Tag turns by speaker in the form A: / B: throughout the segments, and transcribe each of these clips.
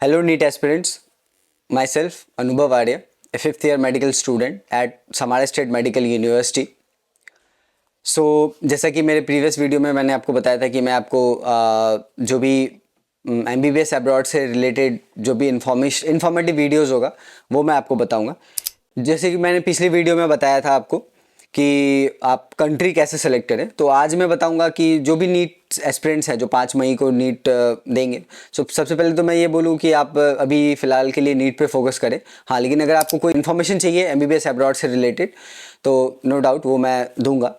A: Hello, NEET aspirants. Myself, Anubhav Arya, a fifth year medical student at Samara State Medical University. जैसा कि मेरे previous video में मैंने आपको बताया था कि मैं आपको जो भी MBBS अब्रॉड से रिलेटेड जो भी इन्फॉर्मेटिव वीडियोस होगा वो मैं आपको बताऊंगा। जैसे कि मैंने पिछली वीडियो में बताया था आपको कि आप कंट्री कैसे सेलेक्ट करें, तो आज मैं बताऊंगा कि जो भी नीट एस्पिरेंट्स हैं जो 5 मई को नीट देंगे, सबसे पहले तो मैं ये बोलूँ कि आप अभी फ़िलहाल के लिए नीट पे फोकस करें। हाँ, लेकिन अगर आपको कोई इन्फॉर्मेशन चाहिए MBBS अब्रॉड से रिलेटेड तो नो डाउट वो मैं दूंगा।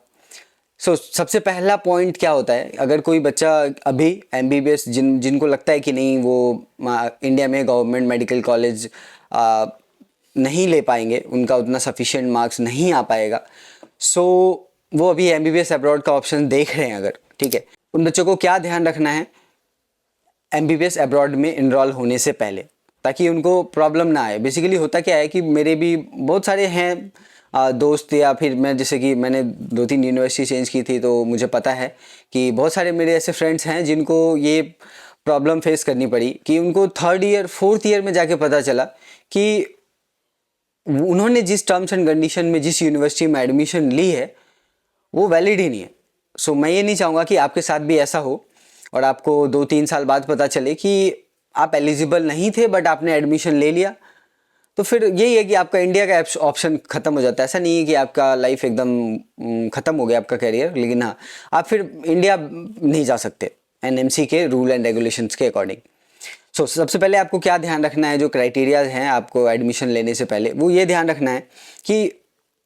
A: सबसे पहला पॉइंट क्या होता है, अगर कोई बच्चा अभी MBBS जिनको लगता है कि नहीं वो इंडिया में गवर्नमेंट मेडिकल कॉलेज नहीं ले पाएंगे, उनका उतना सफिशिएंट मार्क्स नहीं आ पाएगा, वो अभी MBBS अब्रॉड का ऑप्शन देख रहे हैं अगर, ठीक है, उन बच्चों को क्या ध्यान रखना है MBBS अब्रॉड में इनरोल होने से पहले, ताकि उनको प्रॉब्लम ना आए। बेसिकली होता क्या है कि मेरे भी बहुत सारे हैं दोस्त, या फिर मैं जैसे कि मैंने 2-3 यूनिवर्सिटी चेंज की थी, तो मुझे पता है कि बहुत सारे मेरे ऐसे फ्रेंड्स हैं जिनको ये प्रॉब्लम फेस करनी पड़ी कि उनको 3rd ईयर 4th ईयर में जाके पता चला कि उन्होंने जिस टर्म्स एंड कंडीशन में जिस यूनिवर्सिटी में एडमिशन ली है वो वैलिड ही नहीं है। मैं ये नहीं चाहूँगा कि आपके साथ भी ऐसा हो और आपको 2-3 साल बाद पता चले कि आप एलिजिबल नहीं थे बट आपने एडमिशन ले लिया। तो फिर यही है कि आपका इंडिया का ऑप्शन ख़त्म हो जाता है। ऐसा नहीं है कि आपका लाइफ एकदम ख़त्म हो गया आपका करियर, लेकिन हाँ, आप फिर इंडिया नहीं जा सकते NMC के रूल एंड रेगुलेशंस के अकॉर्डिंग। सबसे पहले आपको क्या ध्यान रखना है, जो क्राइटेरिया हैं आपको एडमिशन लेने से पहले, वो ये ध्यान रखना है कि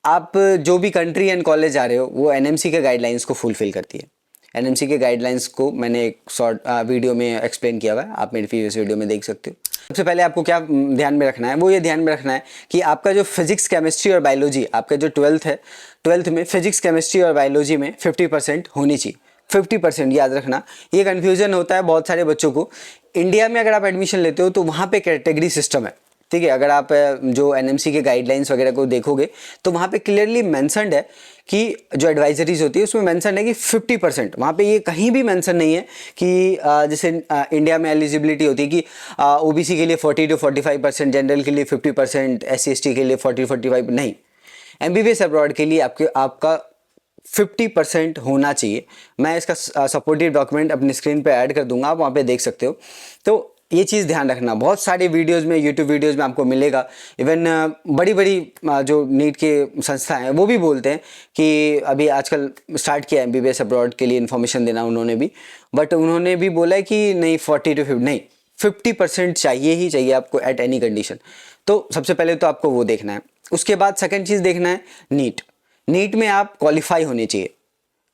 A: आप जो भी कंट्री एंड कॉलेज जा रहे हो वो NMC के गाइडलाइंस को फुलफिल करती है। NMC के गाइडलाइंस को मैंने एक शॉर्ट वीडियो में एक्सप्लेन किया हुआ है, आप मेरी प्रीवियस वीडियो में देख सकते हो। सबसे पहले आपको क्या ध्यान में रखना है, वो ये ध्यान में रखना है कि आपका जो फिजिक्स केमिस्ट्री और बायोलॉजी, आपका जो 12th है, 12th में फिजिक्स केमिस्ट्री और बायोलॉजी में 50% होनी चाहिए। 50% याद रखना। ये कन्फ्यूजन होता है बहुत सारे बच्चों को। इंडिया में अगर आप एडमिशन लेते हो तो वहाँ पे कैटेगरी सिस्टम है, ठीक है। अगर आप जो NMC के गाइडलाइंस वगैरह को देखोगे तो वहाँ पे क्लियरली मेंशन्ड है कि जो एडवाइजरीज होती है उसमें मेंशन है कि 50%। वहाँ पे ये कहीं भी मेंशन नहीं है कि जैसे इंडिया में एलिजिबिलिटी होती है कि OBC के लिए 40 to 45%, जनरल के लिए 50%, SC/ST के लिए 40-45%, नहीं। MBBS अब्रॉड के लिए आपका 50% होना चाहिए। मैं इसका सपोर्टिव डॉक्यूमेंट अपनी स्क्रीन पे ऐड कर दूंगा, आप वहाँ पे देख सकते हो। तो ये चीज़ ध्यान रखना, बहुत सारे वीडियोस में, यूट्यूब वीडियोस में आपको मिलेगा। इवन बड़ी बड़ी जो नीट के संस्थाएं हैं वो भी बोलते हैं कि अभी आजकल स्टार्ट किया MBBS अब्रॉड के लिए इन्फॉर्मेशन देना उन्होंने भी, बट उन्होंने भी बोला है कि नहीं 40 to 50 नहीं, 50% चाहिए ही चाहिए आपको एट एनी कंडीशन। तो सबसे पहले तो आपको वो देखना है। उसके बाद सेकेंड चीज़ देखना है नीट में आप क्वालिफाई होने चाहिए।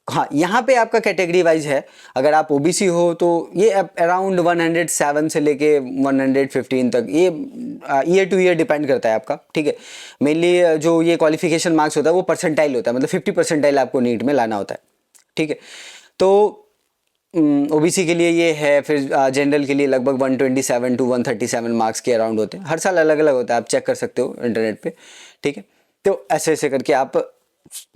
A: हाँ, यहाँ पे आपका कैटेगरी वाइज है। अगर आप OBC हो तो ये अराउंड 107 से लेके 115 तक, ये ईयर टू ईयर डिपेंड करता है आपका, ठीक है। मेनली जो ये क्वालिफिकेशन मार्क्स होता है वो परसेंटाइल होता है, मतलब 50 परसेंटाइल आपको नीट में लाना होता है, ठीक है। तो OBC के लिए ये है, फिर जनरल के लिए लगभग 127 to 137 मार्क्स के अराउंड होते हैं। हर साल अलग अलग होता है, आप चेक कर सकते हो इंटरनेट पे, ठीक है। तो ऐसे ऐसे करके आप,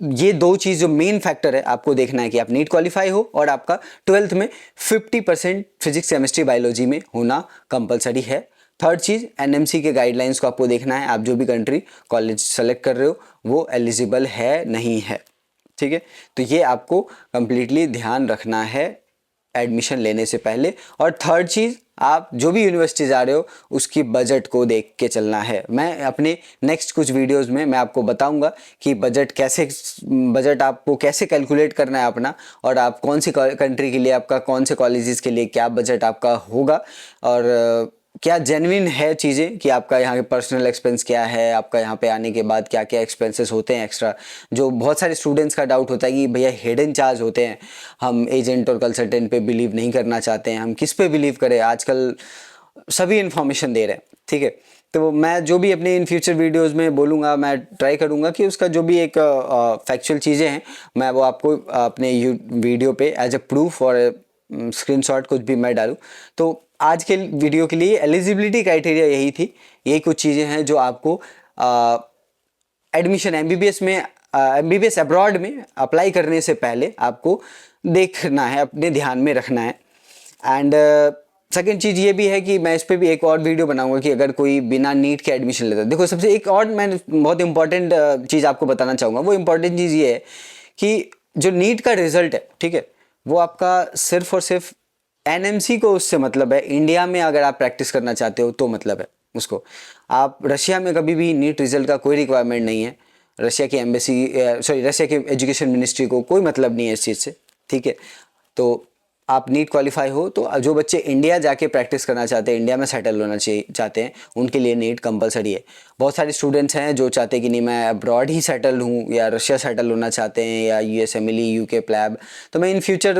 A: ये दो चीज़ जो मेन फैक्टर है आपको देखना है कि आप नीट क्वालिफाई हो और आपका 12th में 50% फिजिक्स केमिस्ट्री बायोलॉजी में होना कंपलसरी है। थर्ड चीज़, NMC के गाइडलाइंस को आपको देखना है, आप जो भी कंट्री कॉलेज सेलेक्ट कर रहे हो वो एलिजिबल है नहीं है, ठीक है। तो ये आपको कंप्लीटली ध्यान रखना है एडमिशन लेने से पहले। और थर्ड चीज़, आप जो भी यूनिवर्सिटी जा रहे हो उसकी बजट को देख के चलना है। मैं अपने नेक्स्ट कुछ वीडियोस में मैं आपको बताऊंगा कि बजट आपको कैसे कैलकुलेट करना है अपना, और आप कौन सी कंट्री के लिए, आपका कौन से कॉलेजेस के लिए क्या बजट आपका होगा, और क्या जेन्युइन है चीज़ें कि आपका यहाँ के पर्सनल एक्सपेंस क्या है, आपका यहाँ पे आने के बाद क्या क्या एक्सपेंसेस होते हैं एक्स्ट्रा। जो बहुत सारे स्टूडेंट्स का डाउट होता है कि भैया हिडन चार्ज होते हैं, हम एजेंट और कंसल्टेंट पे बिलीव नहीं करना चाहते हैं, हम किस पे बिलीव करें, आजकल सभी इन्फॉर्मेशन दे रहे हैं, ठीक है। तो मैं जो भी अपने इन फ्यूचर वीडियोज़ में बोलूँगा, मैं ट्राई करूँगा कि उसका जो भी एक फैक्चुअल चीज़ें हैं मैं वो आपको अपने वीडियो पे एज अ प्रूफ और स्क्रीनशॉट कुछ भी मैं डालूँ। तो आज के वीडियो के लिए एलिजिबिलिटी क्राइटेरिया यही थी, यही कुछ चीज़ें हैं जो आपको एडमिशन MBBS अब्रॉड में अप्लाई करने से पहले आपको देखना है, अपने ध्यान में रखना है। एंड सेकंड चीज़ ये भी है कि मैं इस पे भी एक और वीडियो बनाऊंगा कि अगर कोई बिना नीट के एडमिशन लेता है। देखो सबसे एक और मैं बहुत इंपॉर्टेंट चीज़ आपको बताना चाहूँगा। वो इंपॉर्टेंट चीज़ ये है कि जो नीट का रिजल्ट है, ठीक है, वो आपका सिर्फ और सिर्फ एनएमसी को उससे मतलब है। इंडिया में अगर आप प्रैक्टिस करना चाहते हो तो मतलब है उसको। आप रशिया में कभी भी नीट रिजल्ट का कोई रिक्वायरमेंट नहीं है। रशिया की एम्बेसी, सॉरी, रशिया की एजुकेशन मिनिस्ट्री को कोई मतलब नहीं है इस चीज़ से, ठीक है। तो आप नीट क्वालिफाई हो तो जो बच्चे इंडिया जाके प्रैक्टिस करना चाहते हैं, इंडिया में सेटल होना चाहते हैं, उनके लिए नीट कंपलसरी है। बहुत सारे स्टूडेंट्स हैं जो चाहते हैं कि नहीं मैं अब्रॉड ही सेटल हूँ या रशिया सेटल होना चाहते हैं या यूएस एमएलई यूके प्लैब। तो मैं इन फ्यूचर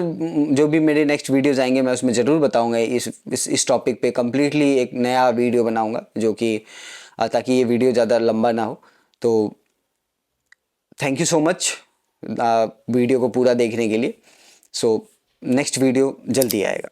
A: जो भी मेरे नेक्स्ट वीडियोज़ आएंगे मैं उसमें ज़रूर बताऊँगा इस टॉपिक पे कम्प्लीटली एक नया वीडियो बनाऊँगा जो कि ताकि ये वीडियो ज़्यादा लंबा ना हो। तो thank you so much video को पूरा देखने के लिए। सो नेक्स्ट वीडियो जल्दी आएगा।